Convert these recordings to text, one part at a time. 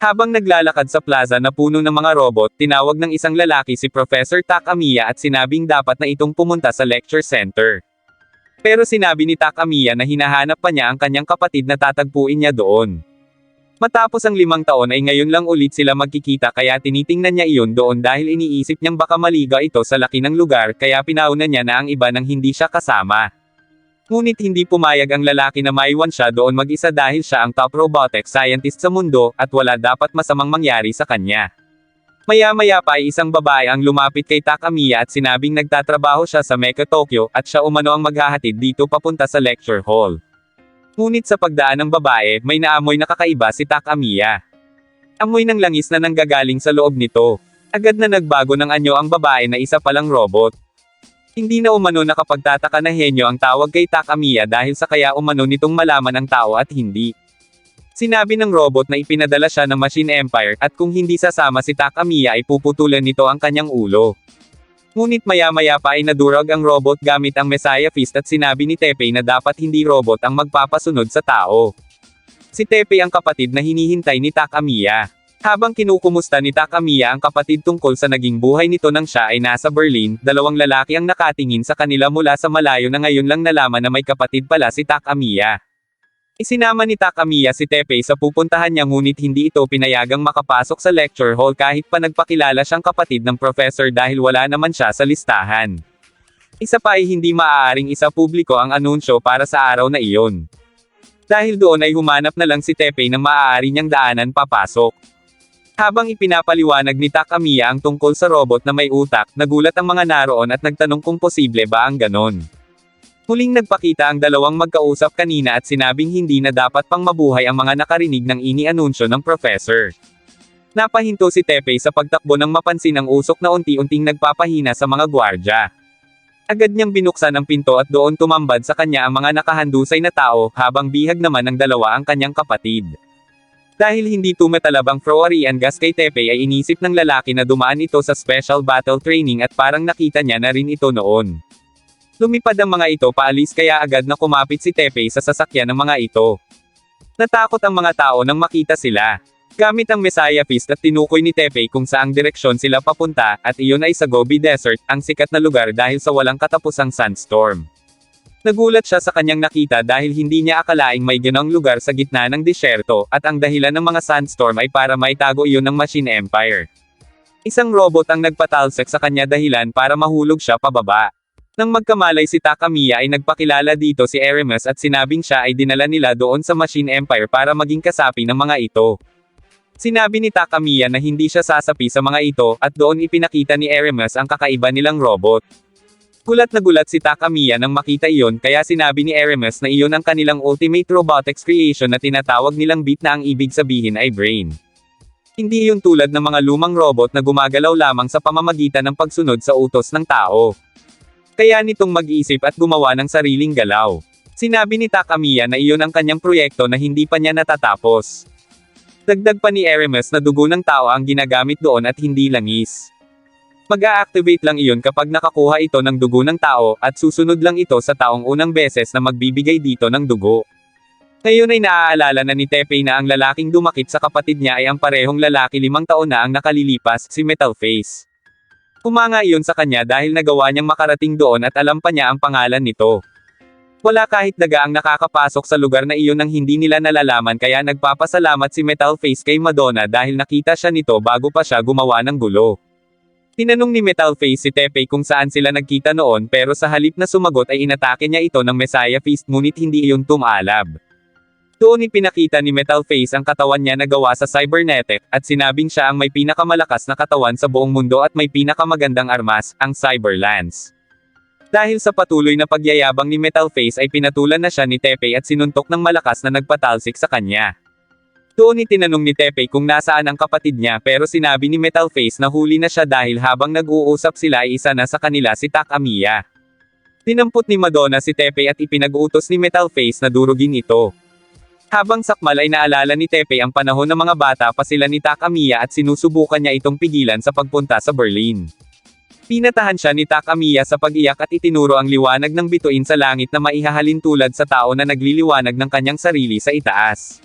Habang naglalakad sa plaza na puno ng mga robot, tinawag ng isang lalaki si Professor Takamiya at sinabing dapat na itong pumunta sa lecture center. Pero sinabi ni Takamiya na hinahanap pa niya ang kanyang kapatid na tatagpuin niya doon. Matapos ang 5 taon ay ngayon lang ulit sila magkikita kaya tinitingnan niya iyon doon dahil iniisip niyang baka maliga ito sa laki ng lugar kaya pinauna niya na ang iba nang hindi siya kasama. Ngunit hindi pumayag ang lalaki na maiwan siya doon mag-isa dahil siya ang top robotic scientist sa mundo, at wala dapat masamang mangyari sa kanya. Maya-maya pa ay isang babae ang lumapit kay Takamiya at sinabing nagtatrabaho siya sa Mecha Tokyo, at siya umano ang maghahatid dito papunta sa lecture hall. Ngunit sa pagdaan ng babae, may naamoy na kakaiba si Takamiya. Amoy ng langis na nanggagaling sa loob nito. Agad na nagbago ng anyo ang babae na isa palang robot. Hindi na umano nakapagtataka na henyo ang tawag kay Takamiya dahil sa kaya umano nitong malaman ang tao at hindi. Sinabi ng robot na ipinadala siya ng Machine Empire, at kung hindi sasama si Takamiya ay puputulan nito ang kanyang ulo. Ngunit maya-maya pa ay nadurog ang robot gamit ang Messiah Fist at sinabi ni Teppei na dapat hindi robot ang magpapasunod sa tao. Si Teppei ang kapatid na hinihintay ni Takamiya. Habang kinukumusta ni Takamiya ang kapatid tungkol sa naging buhay nito nang siya ay nasa Berlin, 2 lalaki ang nakatingin sa kanila mula sa malayo na ngayon lang nalaman na may kapatid pala si Takamiya. Isinama ni Takamiya si Teppei sa pupuntahan niya ngunit hindi ito pinayagang makapasok sa lecture hall kahit pa nagpakilala siyang kapatid ng professor dahil wala naman siya sa listahan. Isa pa ay hindi maaaring isa publiko ang anunsyo para sa araw na iyon. Dahil doon ay humanap na lang si Teppei ng maaari niyang daanan papasok. Habang ipinapaliwanag ni Takamiya ang tungkol sa robot na may utak, nagulat ang mga naroon at nagtanong kung posible ba ang ganon. Muling nagpakita ang dalawang magkausap kanina at sinabing hindi na dapat pang mabuhay ang mga nakarinig ng ini-anunsyo ng professor. Napahinto si Teppei sa pagtakbo nang mapansin ang usok na unti-unting nagpapahina sa mga gwardya. Agad niyang binuksan ang pinto at doon tumambad sa kanya ang mga nakahandusay na tao, habang bihag naman ng dalawa ang kanyang kapatid. Dahil hindi tumatalab ang Froarian gas kay Teppei ay inisip ng lalaki na dumaan ito sa special battle training at parang nakita niya na rin ito noon. Lumipad ang mga ito paalis kaya agad na kumapit si Teppei sa sasakyan ng mga ito. Natakot ang mga tao nang makita sila. Gamit ang Messiah Fist at tinukoy ni Teppei kung saang direksyon sila papunta, at iyon ay sa Gobi Desert, ang sikat na lugar dahil sa walang katapusang sandstorm. Nagulat siya sa kanyang nakita dahil hindi niya akalaing may ganong lugar sa gitna ng disyerto, at ang dahilan ng mga sandstorm ay para maitago iyon ng Machine Empire. Isang robot ang nagpatalsik sa kanya dahilan para mahulog siya pababa. Nang magkamalay si Takamiya ay nagpakilala dito si Eramis at sinabing siya ay dinala nila doon sa Machine Empire para maging kasapi ng mga ito. Sinabi ni Takamiya na hindi siya sasapi sa mga ito, at doon ipinakita ni Eramis ang kakaiba nilang robot. Gulat na gulat si Takamiya nang makita iyon kaya sinabi ni Eramis na iyon ang kanilang ultimate robotics creation na tinatawag nilang Beat na ang ibig sabihin ay brain. Hindi iyon tulad ng mga lumang robot na gumagalaw lamang sa pamamagitan ng pagsunod sa utos ng tao. Kaya nitong mag-isip at gumawa ng sariling galaw. Sinabi ni Takamiya na iyon ang kanyang proyekto na hindi pa niya natatapos. Dagdag pa ni Eramis na dugo ng tao ang ginagamit doon at hindi langis. Mag-a-activate lang iyon kapag nakakuha ito ng dugo ng tao, at susunod lang ito sa taong unang beses na magbibigay dito ng dugo. Ngayon ay naaalala na ni Teppei na ang lalaking dumakit sa kapatid niya ay ang parehong lalaki 5 taon na ang nakalilipas, si Metal Face. Humanga iyon sa kanya dahil nagawa niyang makarating doon at alam pa niya ang pangalan nito. Wala kahit daga ang nakakapasok sa lugar na iyon nang hindi nila nalalaman kaya nagpapasalamat si Metal Face kay Madonna dahil nakita siya nito bago pa siya gumawa ng gulo. Tinanong ni Metal Face si Teppei kung saan sila nagkita noon pero sa halip na sumagot ay inatake niya ito ng Messiah Fist ngunit hindi iyon tumalab. Doon ipinakita ni Metal Face ang katawan niya na gawa sa cybernetic, at sinabing siya ang may pinakamalakas na katawan sa buong mundo at may pinakamagandang armas, ang Cyberlance. Dahil sa patuloy na pagyayabang ni Metal Face ay pinatulan na siya ni Teppei at sinuntok ng malakas na nagpatalsik sa kanya. Doon itinanong ni Teppei kung nasaan ang kapatid niya pero sinabi ni Metal Face na huli na siya dahil habang nag-uusap sila ay isa na sa kanila si Takamiya. Dinampot ni Madonna si Teppei at ipinag-utos ni Metal Face na durugin ito. Habang sakmal ay naalala ni Teppei ang panahon ng mga bata pa sila ni Takamiya at sinusubukan niya itong pigilan sa pagpunta sa Berlin. Pinatahan siya ni Takamiya sa pag-iyak at itinuro ang liwanag ng bituin sa langit na maihahalin tulad sa tao na nagliliwanag ng kanyang sarili sa itaas.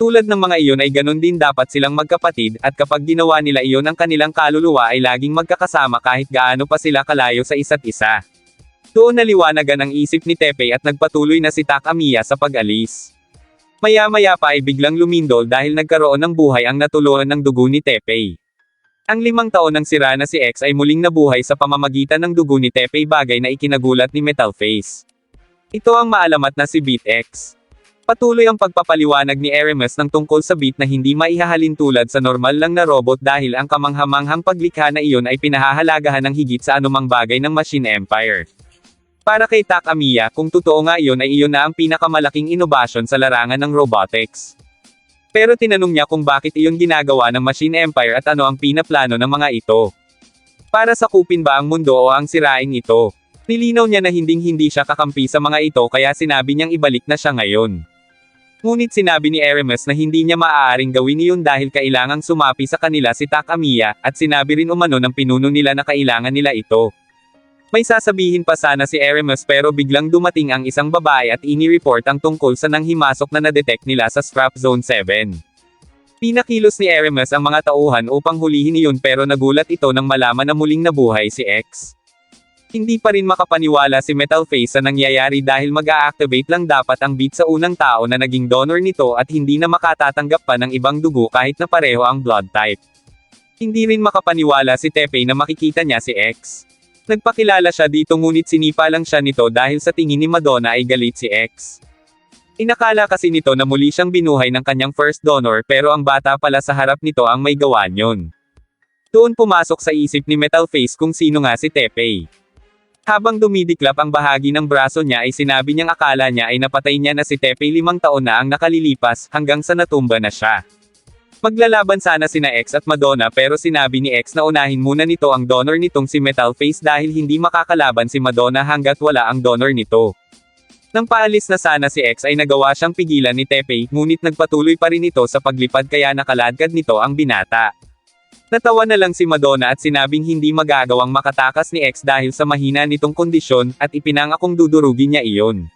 Tulad ng mga iyon ay ganun din dapat silang magkapatid, at kapag ginawa nila iyon ang kanilang kaluluwa ay laging magkakasama kahit gaano pa sila kalayo sa isa't isa. Doon naliwanagan ang isip ni Teppei at nagpatuloy na si Takamiya sa pag-alis. Maya-maya pa ay biglang lumindol dahil nagkaroon ng buhay ang natuluan ng dugo ni Teppei. Ang 5 taon ng sira na si X ay muling nabuhay sa pamamagitan ng dugo ni Teppei, bagay na ikinagulat ni Metal Face. Ito ang maalamat na si Beat X. Patuloy ang pagpapaliwanag ni Eramis ng tungkol sa Beat na hindi maihahalin tulad sa normal lang na robot dahil ang kamanghamanghang paglikha na iyon ay pinahahalagahan ng higit sa anumang bagay ng Machine Empire. Para kay Takamiya, kung totoo nga iyon ay iyon na ang pinakamalaking inobasyon sa larangan ng robotics. Pero tinanong niya kung bakit iyon ginagawa ng Machine Empire at ano ang pinaplano ng mga ito. Para sakupin ba ang mundo o ang siraing ito? Nilinaw niya na hindi siya kakampi sa mga ito kaya sinabi niyang ibalik na siya ngayon. Ngunit sinabi ni Eramis na hindi niya maaaring gawin iyon dahil kailangang sumapi sa kanila si Takamiya, at sinabi rin umano ng pinuno nila na kailangan nila ito. May sasabihin pa sana si Eramis pero biglang dumating ang isang babae at ini-report ang tungkol sa nanghimasok na na-detect nila sa Scrap Zone 7. Pinakilos ni Eramis ang mga tauhan upang hulihin iyon pero nagulat ito nang malaman na muling nabuhay si X. Hindi pa rin makapaniwala si Metal Face sa nangyayari dahil mag-a-activate lang dapat ang Beat sa unang tao na naging donor nito at hindi na makatatanggap pa ng ibang dugo kahit na pareho ang blood type. Hindi rin makapaniwala si Teppei na makikita niya si X. Nagpakilala siya dito ngunit sinipa lang siya nito dahil sa tingin ni Madonna ay galit si X. Inakala kasi nito na muli siyang binuhay ng kanyang first donor pero ang bata pala sa harap nito ang may gawa niyon. Doon pumasok sa isip ni Metal Face kung sino nga si Teppei. Habang dumidiklap ang bahagi ng braso niya ay sinabi niyang akala niya ay napatay niya na si Teppei 5 taon na ang nakalilipas, hanggang sa natumba na siya. Maglalaban sana sina X at Madonna pero sinabi ni X na unahin muna nito ang donor nitong si Metal Face dahil hindi makakalaban si Madonna hanggat wala ang donor nito. Nang paalis na sana si X ay nagawa siyang pigilan ni Teppei, ngunit nagpatuloy pa rin ito sa paglipad kaya nakaladkad nito ang binata. Natawa na lang si Madonna at sinabing hindi magagawang makatakas ni X dahil sa mahina nitong kondisyon, at ipinangakong dudurugin niya iyon.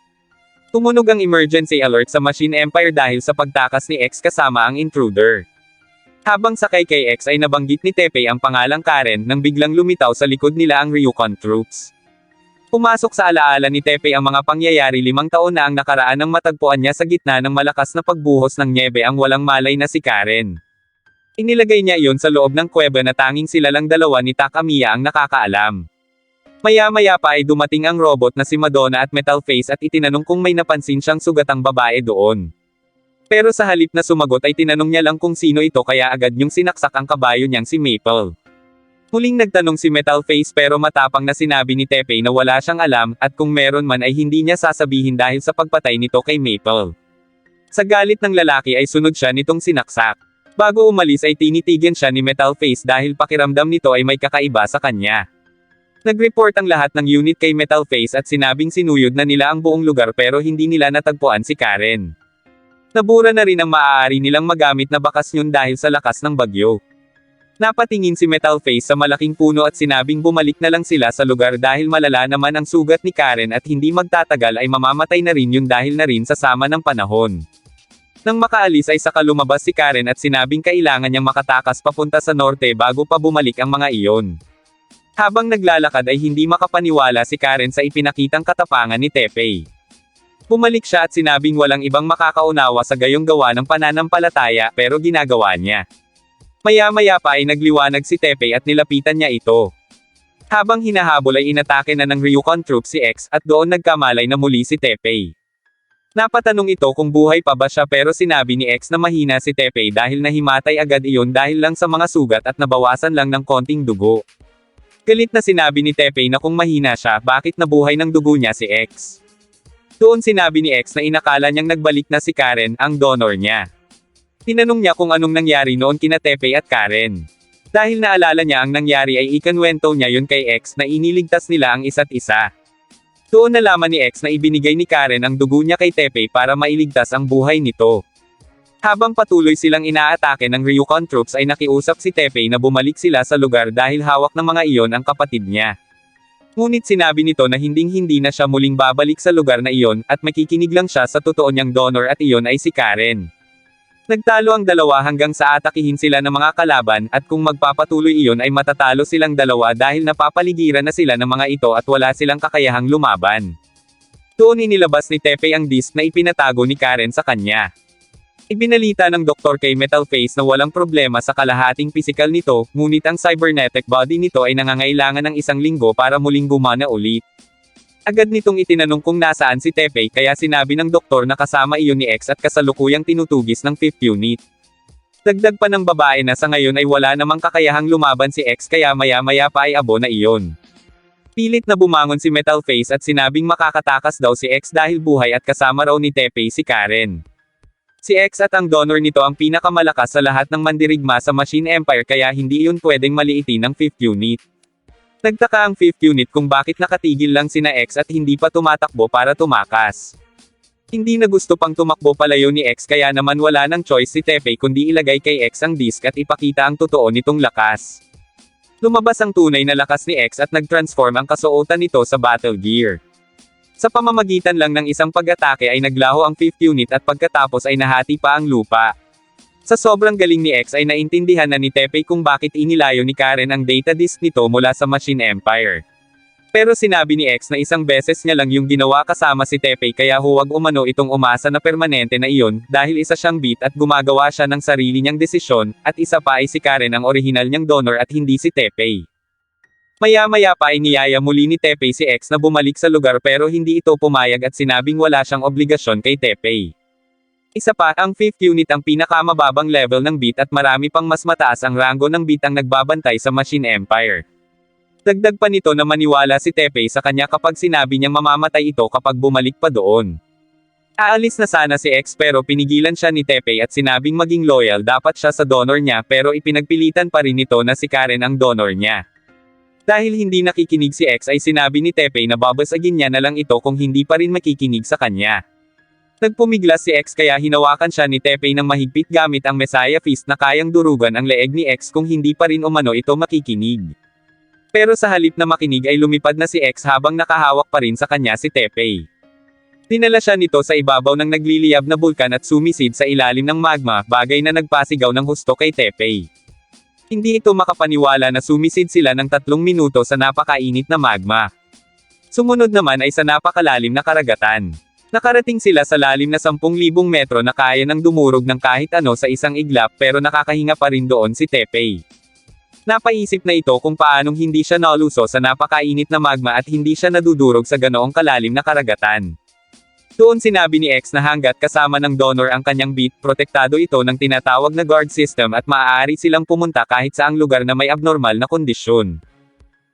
Tumunog ang emergency alert sa Machine Empire dahil sa pagtakas ni X kasama ang intruder. Habang sakay kay X ay nabanggit ni Teppei ang pangalang Karen nang biglang lumitaw sa likod nila ang Ryukon troops. Pumasok sa alaala ni Teppei ang mga pangyayari 5 taon na ang nakaraan nang matagpuan niya sa gitna ng malakas na pagbuhos ng nyebe ang walang malay na si Karen. Inilagay niya iyon sa loob ng kuweba na tanging sila lang dalawa ni Takamiya ang nakakaalam. Maya-maya pa ay dumating ang robot na si Madonna at Metal Face at itinanong kung may napansin siyang sugatang babae doon. Pero sa halip na sumagot ay tinanong niya lang kung sino ito kaya agad niyong sinaksak ang kabayo niyang si Maple. Muling nagtanong si Metal Face pero matapang na sinabi ni Teppei na wala siyang alam, at kung meron man ay hindi niya sasabihin dahil sa pagpatay nito kay Maple. Sa galit ng lalaki ay sunod siya nitong sinaksak. Bago umalis ay tinitigan siya ni Metal Face dahil pakiramdam nito ay may kakaiba sa kanya. Nag-report ang lahat ng unit kay Metal Face at sinabing sinuyod na nila ang buong lugar pero hindi nila natagpuan si Karen. Nabura na rin ang maaari nilang magamit na bakasyon dahil sa lakas ng bagyo. Napatingin si Metal Face sa malaking puno at sinabing bumalik na lang sila sa lugar dahil malala naman ang sugat ni Karen at hindi magtatagal ay mamamatay na rin yun dahil na rin sa sama ng panahon. Nang makaalis ay saka lumabas si Karen at sinabing kailangan niyang makatakas papunta sa norte bago pa bumalik ang mga iyon. Habang naglalakad ay hindi makapaniwala si Karen sa ipinakitang katapangan ni Teppei. Bumalik siya at sinabing walang ibang makakaunawa sa gayong gawa ng pananampalataya pero ginagawa niya. Maya-maya pa ay nagliwanag si Teppei at nilapitan niya ito. Habang hinahabol ay inatake na ng Ryukon troops si X at doon nagkamalay na muli si Teppei. Napatanong ito kung buhay pa ba siya pero sinabi ni X na mahina si Teppei dahil nahimatay agad iyon dahil lang sa mga sugat at nabawasan lang ng konting dugo. Galit na sinabi ni Teppei na kung mahina siya bakit nabuhay ng dugo niya si X. Doon sinabi ni X na inakala niyang nagbalik na si Karen, ang donor niya. Tinanong niya kung anong nangyari noon kina Teppei at Karen. Dahil naalala niya ang nangyari ay ikanwento niya yun kay X na iniligtas nila ang isa't isa. Doon nalaman ni X na ibinigay ni Karen ang dugo niya kay Teppei para mailigtas ang buhay nito. Habang patuloy silang inaatake ng Ryukon troops ay nakiusap si Teppei na bumalik sila sa lugar dahil hawak ng mga iyon ang kapatid niya. Ngunit sinabi nito na hinding-hindi na siya muling babalik sa lugar na iyon at makikinig lang siya sa totoo niyang donor at iyon ay si Karen. Nagtalo ang dalawa hanggang sa atakihin sila ng mga kalaban, at kung magpapatuloy iyon ay matatalo silang dalawa dahil napapaligiran na sila ng mga ito at wala silang kakayahang lumaban. Doon inilabas ni Teppei ang disk na ipinatago ni Karen sa kanya. Ibinalita ng doktor kay Metal Face na walang problema sa kalahating pisikal nito, ngunit ang cybernetic body nito ay nangangailangan ng 1 linggo para muling gumana ulit. Agad nitong itinanong kung nasaan si Teppei kaya sinabi ng doktor na kasama iyon ni X at kasalukuyang tinutugis ng 5th unit. Dagdag pa ng babae na sa ngayon ay wala namang kakayahang lumaban si X kaya maya-maya pa ay abo na iyon. Pilit na bumangon si Metal Face at sinabing makakatakas daw si X dahil buhay at kasama raw ni Teppei si Karen. Si X at ang donor nito ang pinakamalakas sa lahat ng mandirigma sa Machine Empire kaya hindi iyon pwedeng maliitin ng 5th unit. Nagtaka ang 5th unit kung bakit nakatigil lang sina X at hindi pa tumatakbo para tumakas. Hindi na gusto pang tumakbo palayo ni X kaya naman wala nang choice si Teppei kundi ilagay kay X ang disk at ipakita ang totoo nitong lakas. Lumabas ang tunay na lakas ni X at nag-transform ang kasuotan nito sa battle gear. Sa pamamagitan lang ng isang pag-atake ay naglaho ang 5th unit at pagkatapos ay nahati pa ang lupa. Sa sobrang galing ni X ay naintindihan na ni Teppei kung bakit inilayo ni Karen ang data disk nito mula sa Machine Empire. Pero sinabi ni X na isang beses niya lang yung ginawa kasama si Teppei kaya huwag umano itong umasa na permanente na iyon, dahil isa siyang bit at gumagawa siya ng sarili niyang desisyon, at isa pa ay si Karen ang orihinal niyang donor at hindi si Teppei. Maya-maya pa ay niyaya muli ni Teppei si X na bumalik sa lugar pero hindi ito pumayag at sinabing wala siyang obligasyon kay Teppei. Isa pa, ang 5th unit ang pinakamababang level ng bit at marami pang mas mataas ang ranggo ng bit ang nagbabantay sa Machine Empire. Dagdag pa nito na maniwala si Teppei sa kanya kapag sinabi niyang mamamatay ito kapag bumalik pa doon. Aalis na sana si X pero pinigilan siya ni Teppei at sinabing maging loyal dapat siya sa donor niya pero ipinagpilitan pa rin nito na si Karen ang donor niya. Dahil hindi nakikinig si X ay sinabi ni Teppei na babasagin niya na lang ito kung hindi pa rin makikinig sa kanya. Nagpumiglas si X kaya hinawakan siya ni Teppei ng mahigpit gamit ang Messiah Fist na kayang durugan ang leeg ni X kung hindi pa rin umano ito makikinig. Pero sa halip na makinig ay lumipad na si X habang nakahawak pa rin sa kanya si Teppei. Dinala siya nito sa ibabaw ng nagliliyab na bulkan at sumisid sa ilalim ng magma, bagay na nagpasigaw ng husto kay Teppei. Hindi ito makapaniwala na sumisid sila ng 3 minuto sa napakainit na magma. Sumunod naman ay sa napakalalim na karagatan. Nakarating sila sa lalim na 10,000 metro na kaya nang dumurog ng kahit ano sa isang iglap pero nakakahinga pa rin doon si Teppei. Napaisip na ito kung paanong hindi siya naluso sa napakainit na magma at hindi siya nadudurog sa ganoong kalalim na karagatan. Doon sinabi ni X na hanggat kasama ng donor ang kanyang bit, protektado ito ng tinatawag na guard system at maaari silang pumunta kahit saang lugar na may abnormal na kondisyon.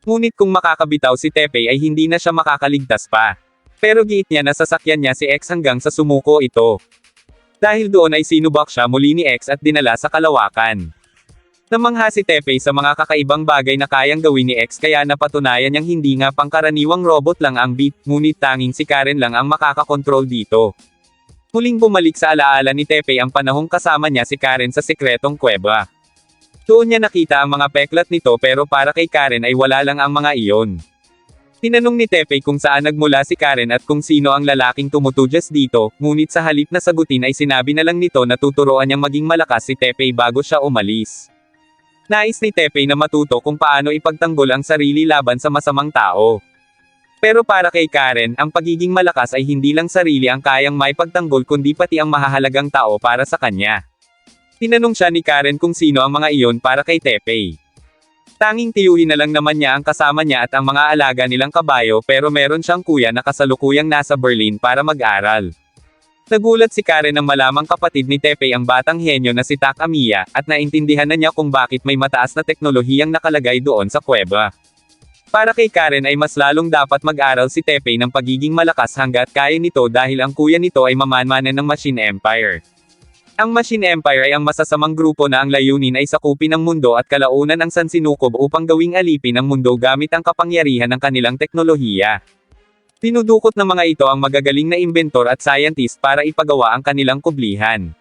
Ngunit kung makakabitaw si Teppei ay hindi na siya makakaligtas pa. Pero giit niya na sasakyan niya si X hanggang sa sumuko ito. Dahil doon ay sinubak siya muli ni X at dinala sa kalawakan. Namangha si Teppei sa mga kakaibang bagay na kayang gawin ni X kaya napatunayan niyang hindi nga pangkaraniwang robot lang ang bit, ngunit tanging si Karen lang ang makakakontrol dito. Muling bumalik sa alaala ni Teppei ang panahong kasama niya si Karen sa sikretong kuweba. Doon niya nakita ang mga peklat nito pero para kay Karen ay wala lang ang mga iyon. Tinanong ni Teppei kung saan nagmula si Karen at kung sino ang lalaking tumutudyas dito, ngunit sa halip na sagutin ay sinabi na lang nito na tuturuan niyang maging malakas si Teppei bago siya umalis. Nais ni Teppei na matuto kung paano ipagtanggol ang sarili laban sa masamang tao. Pero para kay Karen, ang pagiging malakas ay hindi lang sarili ang kayang maipagtanggol kundi pati ang mahahalagang tao para sa kanya. Tinanong siya ni Karen kung sino ang mga iyon para kay Teppei. Tanging tiyuhin na lang naman niya ang kasama niya at ang mga alaga nilang kabayo pero meron siyang kuya na kasalukuyang nasa Berlin para mag-aral. Nagulat si Karen nang malamang kapatid ni Teppei ang batang henyo na si Takamiya, at naintindihan na niya kung bakit may mataas na teknolohiyang nakalagay doon sa kuweba. Para kay Karen ay mas lalong dapat mag-aral si Teppei ng pagiging malakas hanggat kaya nito dahil ang kuya nito ay mamanmanan ng Machine Empire. Ang Machine Empire ay ang masasamang grupo na ang layunin ay sakupin ang mundo at kalaunan ang sansinukob upang gawing alipin ang mundo gamit ang kapangyarihan ng kanilang teknolohiya. Tinudukot ng mga ito ang magagaling na inventor at scientist para ipagawa ang kanilang kublihan.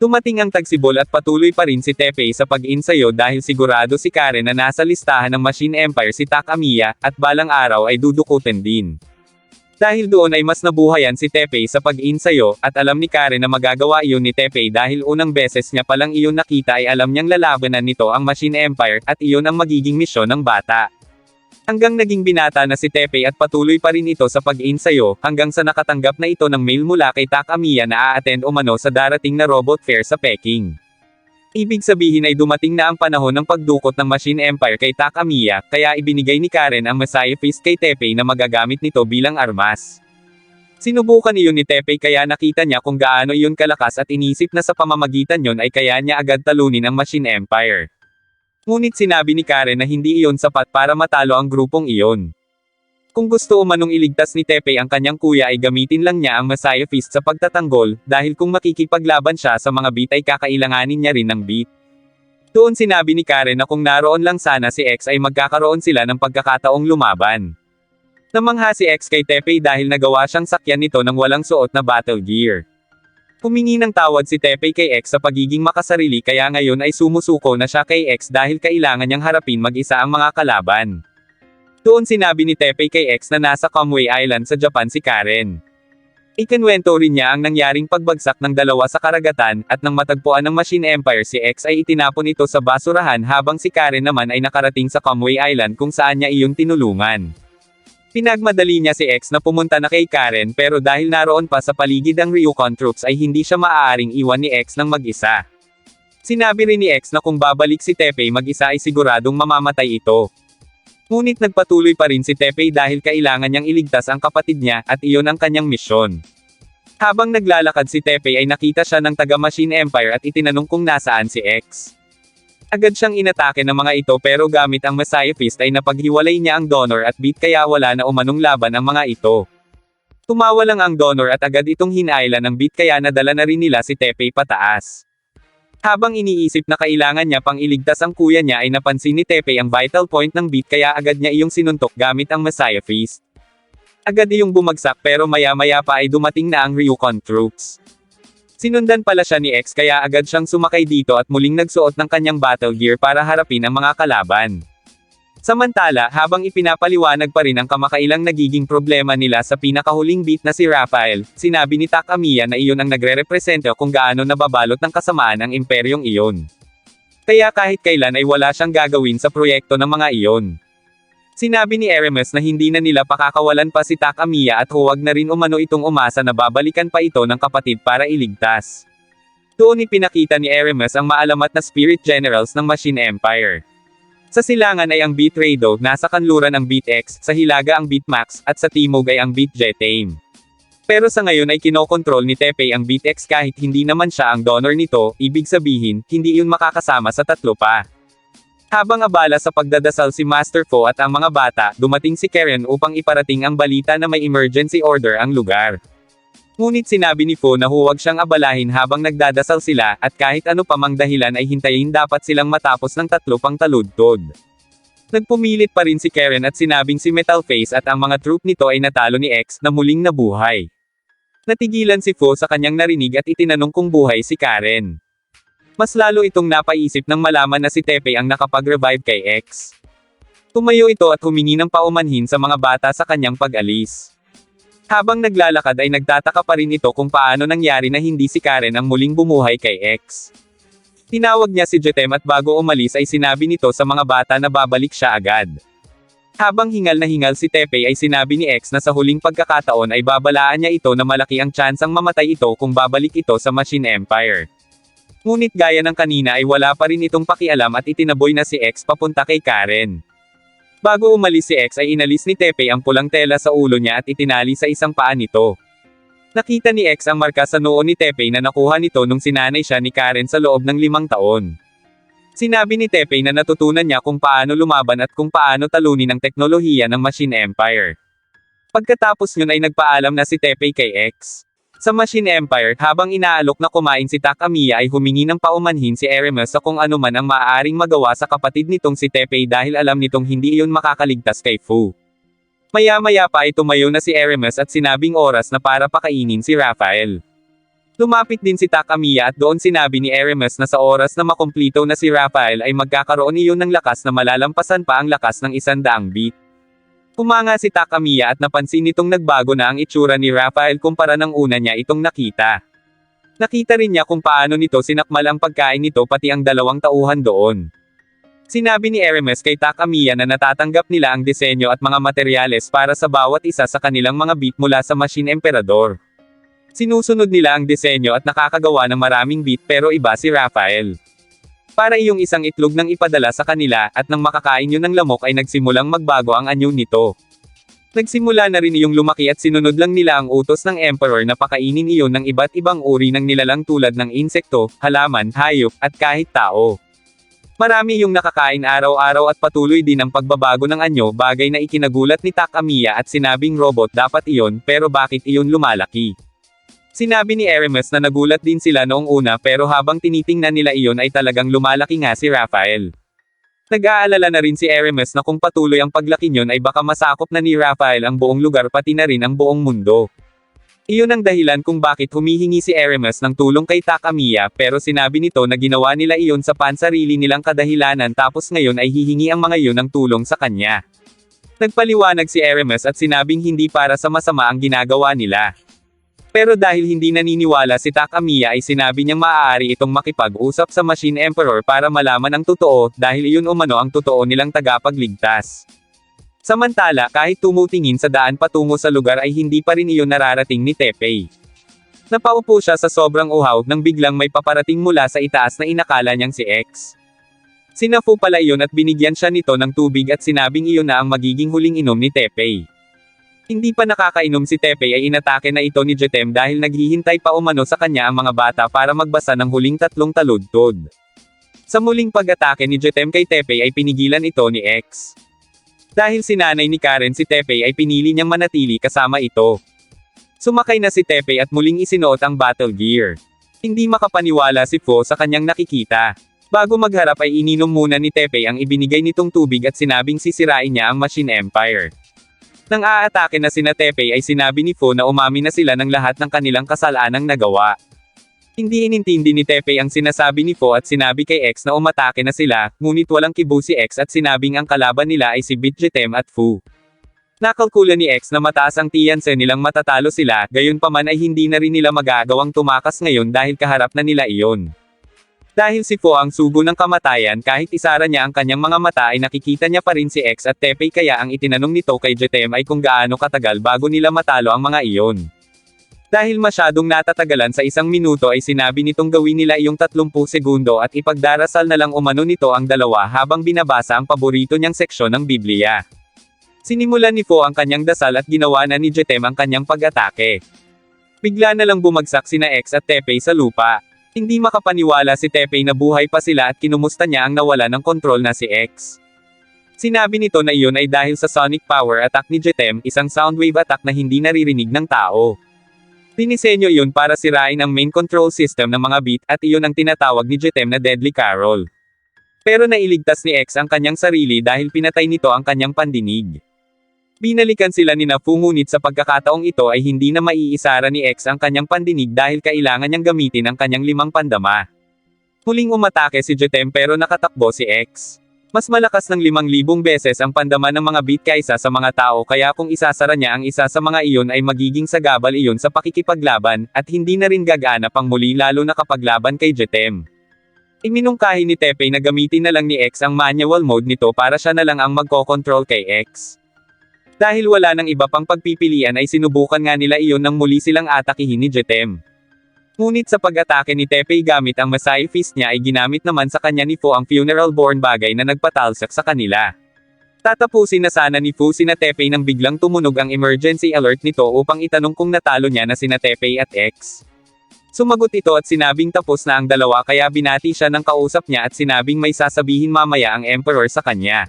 Dumating ang tagsibol at patuloy pa rin si Teppei sa pag-insayo dahil sigurado si Karen na nasa listahan ng Machine Empire si Takamiya, at balang araw ay dudukutin din. Dahil doon ay mas nabuhayan si Teppei sa pag-iinsayo, at alam ni Karen na magagawa iyon ni Teppei dahil unang beses niya palang iyon nakita ay alam niyang lalabanan nito ang Machine Empire, at iyon ang magiging misyon ng bata. Hanggang naging binata na si Teppei at patuloy pa rin ito sa pag-iinsayo, hanggang sa nakatanggap na ito ng mail mula kay Takamiya na a-attend umano sa darating na robot fair sa Peking. Ibig sabihin ay dumating na ang panahon ng pagdukot ng Machine Empire kay Takamiya, kaya ibinigay ni Karen ang Messiah Fist kay Teppei na magagamit nito bilang armas. Sinubukan iyon ni Teppei kaya nakita niya kung gaano iyon kalakas at inisip na sa pamamagitan yon ay kaya niya agad talunin ang Machine Empire. Ngunit sinabi ni Karen na hindi iyon sapat para matalo ang grupong iyon. Kung gusto umanong iligtas ni Teppei ang kanyang kuya ay gamitin lang niya ang Messiah Fist sa pagtatanggol, dahil kung makikipaglaban siya sa mga beat ay kakailanganin niya rin ng beat. Doon sinabi ni Karen na kung naroon lang sana si X ay magkakaroon sila ng pagkakataong lumaban. Namangha si X kay Teppei dahil nagawa siyang sakyan nito nang walang suot na battle gear. Humingi ng tawad si Teppei kay X sa pagiging makasarili kaya ngayon ay sumusuko na siya kay X dahil kailangan niyang harapin mag-isa ang mga kalaban. Doon sinabi ni Teppei kay X na nasa Kamui Island sa Japan si Karen. Ikinwento rin niya ang nangyaring pagbagsak ng dalawa sa karagatan, at nang matagpuan ng Machine Empire si X ay itinapon ito sa basurahan habang si Karen naman ay nakarating sa Kamui Island kung saan niya iyon tinulungan. Pinagmadali niya si X na pumunta na kay Karen pero dahil naroon pa sa paligid ang Ryukon troops ay hindi siya maaaring iwan ni X ng mag-isa. Sinabi rin ni X na kung babalik si Teppei mag-isa ay siguradong mamamatay ito. Ngunit nagpatuloy pa rin si Teppei dahil kailangan niyang iligtas ang kapatid niya, at iyon ang kanyang misyon. Habang naglalakad si Teppei ay nakita siya ng taga-Machine Empire at itinanong kung nasaan si X. Agad siyang inatake ng mga ito pero gamit ang Messiah Fist ay napaghiwalay niya ang Donor at Beat kaya wala na umanong laban ang mga ito. Tumawa lang ang Donor at agad itong hinailan ng Beat kaya nadala na rin nila si Teppei pataas. Habang iniisip na kailangan niya pang iligtas ang kuya niya ay napansin ni Teppei ang vital point ng Beat kaya agad niya iyong sinuntok gamit ang Messiah Fist. Agad iyong bumagsak pero maya-maya pa ay dumating na ang Ryukon troops. Sinundan pala siya ni X kaya agad siyang sumakay dito at muling nagsuot ng kanyang battle gear para harapin ang mga kalaban. Samantala, habang ipinapaliwanag pa rin ang kamakailang nagiging problema nila sa pinakahuling beat na si Raphael, sinabi ni Takamiya na iyon ang nagre-representa kung gaano nababalot ng kasamaan ang imperyong iyon. Kaya kahit kailan ay wala siyang gagawin sa proyekto ng mga iyon. Sinabi ni Eremes na hindi na nila pakakawalan pa si Takamiya at huwag na rin umano itong umasa na babalikan pa ito ng kapatid para iligtas. Doon ipinakita ni Eremes ang maalamat na spirit generals ng Machine Empire. Sa silangan ay ang Beat Rado, nasa kanluran ang Beat X, sa hilaga ang Beat Max, at sa timog ay ang Beat Jetame. Pero sa ngayon ay kinokontrol ni Teppei ang Beat X kahit hindi naman siya ang donor nito, ibig sabihin, hindi iyon makakasama sa tatlo pa. Habang abala sa pagdadasal si Master Fu at ang mga bata, dumating si Karen upang iparating ang balita na may emergency order ang lugar. Ngunit sinabi ni Fu na huwag siyang abalahin habang nagdadasal sila, at kahit ano pa mang dahilan ay hintayin dapat silang matapos ng tatlo pang taludtod. Nagpumilit pa rin si Karen at sinabing si Metal Face at ang mga troop nito ay natalo ni X na muling nabuhay. Natigilan si Fu sa kanyang narinig at itinanong kung buhay si Karen. Mas lalo itong napaisip nang malaman na si Teppei ang nakapag-revive kay X. Tumayo ito at humingi ng paumanhin sa mga bata sa kanyang pag-alis. Habang naglalakad ay nagtataka pa rin ito kung paano nangyari na hindi si Karen ang muling bumuhay kay X. Tinawag niya si Jetem at bago umalis ay sinabi nito sa mga bata na babalik siya agad. Habang hingal na hingal si Teppei ay sinabi ni X na sa huling pagkakataon ay babalaan niya ito na malaki ang tsansang mamatay ito kung babalik ito sa Machine Empire. Ngunit gaya ng kanina ay wala pa rin itong pakialam at itinaboy na si X papunta kay Karen. Bago umalis si X ay inalis ni Teppei ang pulang tela sa ulo niya at itinali sa isang paa nito. Nakita ni X ang marka sa noo ni Teppei na nakuha nito nung sinanay siya ni Karen sa loob ng 5 taon. Sinabi ni Teppei na natutunan niya kung paano lumaban at kung paano talunin ang teknolohiya ng Machine Empire. Pagkatapos yun ay nagpaalam na si Teppei kay X. Sa Machine Empire, habang inaalok na kumain si Takamiya ay humingi ng paumanhin si Eremes sa kung ano man ang maaaring magawa sa kapatid nitong si Teppei dahil alam nitong hindi iyon makakaligtas kay Fu. Maya-maya pa ay tumayo na si Eremes at sinabing oras na para pakainin si Raphael. Lumapit din si Takamiya at doon sinabi ni Eremes na sa oras na makumplito na si Raphael ay magkakaroon iyon ng lakas na malalampasan pa ang lakas ng 100 beat. Humanga si Takamiya at napansin nitong nagbago na ang itsura ni Raphael kumpara ng una niya itong nakita. Nakita rin niya kung paano nito sinakmal ang pagkain nito pati ang dalawang tauhan doon. Sinabi ni Hermes kay Takamiya na natatanggap nila ang disenyo at mga materyales para sa bawat isa sa kanilang mga beat mula sa Machine Emperador. Sinusunod nila ang disenyo at nakakagawa ng maraming beat pero iba si Raphael. Para iyong isang itlog nang ipadala sa kanila at nang makakain yun ng lamok ay nagsimulang magbago ang anyo nito. Nagsimula na rin iyong lumaki at sinunod lang nila ang utos ng Emperor na pakainin iyon ng iba't ibang uri ng nilalang tulad ng insekto, halaman, hayop, at kahit tao. Marami yung nakakain araw-araw at patuloy din ang pagbabago ng anyo, bagay na ikinagulat ni Takamiya at sinabing robot dapat iyon pero bakit iyon lumalaki? Sinabi ni Hermes na nagulat din sila noong una pero habang tinitingnan nila iyon ay talagang lumalaki nga si Raphael. Nag-aalala na rin si Hermes na kung patuloy ang paglaki niyon ay baka masakop na ni Raphael ang buong lugar pati na rin ang buong mundo. Iyon ang dahilan kung bakit humihingi si Hermes ng tulong kay Takamiya pero sinabi nito na ginawa nila iyon sa pansarili nilang kadahilanan tapos ngayon ay hihingi ang mga iyon ng tulong sa kanya. Nagpaliwanag si Hermes at sinabing hindi para sa masama ang ginagawa nila. Pero dahil hindi naniniwala si Takamiya ay sinabi niyang maaari itong makipag-usap sa Machine Emperor para malaman ang totoo, dahil iyon umano ang totoo nilang tagapagligtas. Samantala, kahit tumutingin sa daan patungo sa lugar ay hindi pa rin iyon nararating ni Teppei. Napaupo siya sa sobrang uhaw nang biglang may paparating mula sa itaas na inakala niyang si X. Sinafu pala iyon at binigyan siya nito ng tubig at sinabing iyon na ang magiging huling inom ni Teppei. Hindi pa nakakainom si Teppei ay inatake na ito ni Jetem dahil naghihintay pa umano sa kanya ang mga bata para magbasa ng huling tatlong taludtod. Sa muling pag-atake ni Jetem kay Teppei ay pinigilan ito ni X. Dahil sinanay ni Karen si Teppei ay pinili niyang manatili kasama ito. Sumakay na si Teppei at muling isinuot ang battle gear. Hindi makapaniwala si Fo sa kanyang nakikita. Bago magharap ay ininom muna ni Teppei ang ibinigay nitong tubig at sinabing sisirain niya ang Machine Empire. Nang aatake na sina Teppei ay sinabi ni Fo na umamin na sila ng lahat ng kanilang kasalanang nagawa. Hindi inintindi ni Teppei ang sinasabi ni Fo at sinabi kay X na umatake na sila, ngunit walang kibo si X at sinabing ang kalaban nila ay si Bit Jetem at Fu. Nakalkula ni X na mataas ang tiyanse nilang matatalo sila, gayunpaman ay hindi na rin nila magagawang tumakas ngayon dahil kaharap na nila iyon. Dahil si Fo ang sugo ng kamatayan kahit isara niya ang kanyang mga mata ay nakikita niya pa rin si X at Teppei kaya ang itinanong nito kay Jetem ay kung gaano katagal bago nila matalo ang mga iyon. Dahil masyadong natatagalan sa 1 minuto ay sinabi nitong gawin nila iyong 30 segundo at ipagdarasal na lang umano nito ang dalawa habang binabasa ang paborito niyang seksyon ng Biblia. Sinimulan ni Fo ang kanyang dasal at ginawa na ni Jetem ang kanyang pag-atake. Bigla na lang bumagsak sina X at Teppei sa lupa. Hindi makapaniwala si Teppei na buhay pa sila at kinumusta niya ang nawala ng kontrol na si X. Sinabi nito na iyon ay dahil sa sonic power attack ni Jetem, isang soundwave attack na hindi naririnig ng tao. Dinisenyo iyon para sirain ang main control system ng mga beat at iyon ang tinatawag ni Jetem na Deadly Carol. Pero nailigtas ni X ang kanyang sarili dahil pinatay nito ang kanyang pandinig. Binalikan sila ni Fu ngunit sa pagkakataong ito ay hindi na maiisara ni X ang kanyang pandinig dahil kailangan niyang gamitin ang kanyang 5 pandama. Huling umatake si Jetem pero nakatakbo si X. Mas malakas ng 5,000 beses ang pandama ng mga beat kaysa sa mga tao kaya kung isasara niya ang isa sa mga iyon ay magiging sagabal iyon sa pakikipaglaban, at hindi na rin gagana pang muli lalo na kapag laban kay Jetem. Iminungkahi ni Teppei na gamitin na lang ni X ang manual mode nito para siya na lang ang magkokontrol kay X. Dahil wala nang iba pang pagpipilian ay sinubukan nga nila iyon nang muli silang atakihin ni Jetem. Ngunit sa pag-atake ni Teppei gamit ang Masai Fist niya ay ginamit naman sa kanya ni Fo ang Funeral Born, bagay na nagpatalsak sa kanila. Tatapusin na sana ni Fu sina Teppei nang biglang tumunog ang emergency alert nito upang itanong kung natalo niya na sina Teppei at X. Sumagot ito at sinabing tapos na ang dalawa kaya binati siya ng kausap niya at sinabing may sasabihin mamaya ang Emperor sa kanya.